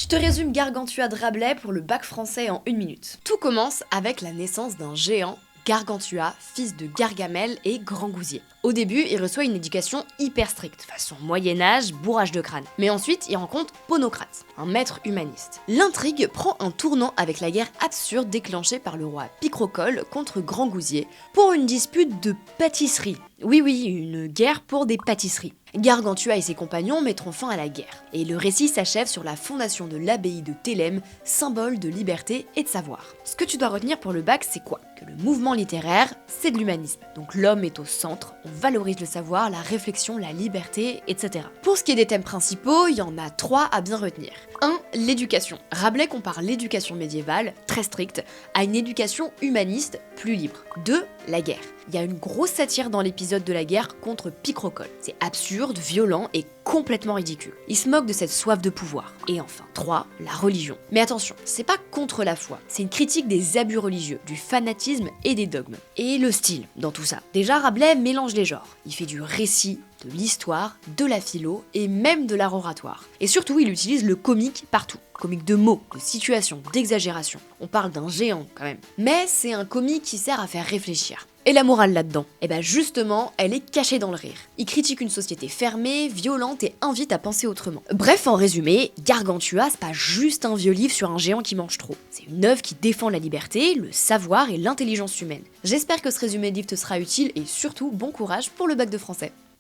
Je te résume Gargantua de Rabelais pour le bac français en 1 minute. Tout commence avec la naissance d'un géant, Gargantua, fils de Gargamel et Grand Gousier. Au début, il reçoit une éducation hyper stricte, façon Moyen-Âge, bourrage de crâne. Mais ensuite, il rencontre Ponocrate, un maître humaniste. L'intrigue prend un tournant avec la guerre absurde déclenchée par le roi Picrochole contre Grand Gousier pour une dispute de pâtisserie. Oui, une guerre pour des pâtisseries. Gargantua et ses compagnons mettront fin à la guerre, et le récit s'achève sur la fondation de l'abbaye de Thélème, symbole de liberté et de savoir. Ce que tu dois retenir pour le bac, c'est quoi? Que le mouvement littéraire, c'est de l'humanisme. Donc l'homme est au centre, on valorise le savoir, la réflexion, la liberté, etc. Pour ce qui est des thèmes principaux, il y en a 3 à bien retenir. 1. L'éducation. Rabelais compare l'éducation médiévale, très stricte, à une éducation humaniste, plus libre. 2. La guerre. Il y a une grosse satire dans l'épisode de la guerre contre Picrochole. C'est absurde, violent et complètement ridicule. Il se moque de cette soif de pouvoir. Et enfin, 3. La religion. Mais attention, c'est pas contre la foi, c'est une critique des abus religieux, du fanatisme et des dogmes. Et le style dans tout ça. Déjà, Rabelais mélange les genres. Il fait du récit, de l'histoire, de la philo et même de l'art oratoire. Et surtout, il utilise le comique partout. Comique de mots, de situations, d'exagération. On parle d'un géant quand même. Mais c'est un comique qui sert à faire réfléchir. Et la morale là-dedans? Eh ben justement, elle est cachée dans le rire. Il critique une société fermée, violente et invite à penser autrement. Bref, en résumé, Gargantua, c'est pas juste un vieux livre sur un géant qui mange trop. C'est une œuvre qui défend la liberté, le savoir et l'intelligence humaine. J'espère que ce résumé de livre te sera utile et surtout, bon courage pour le bac de français.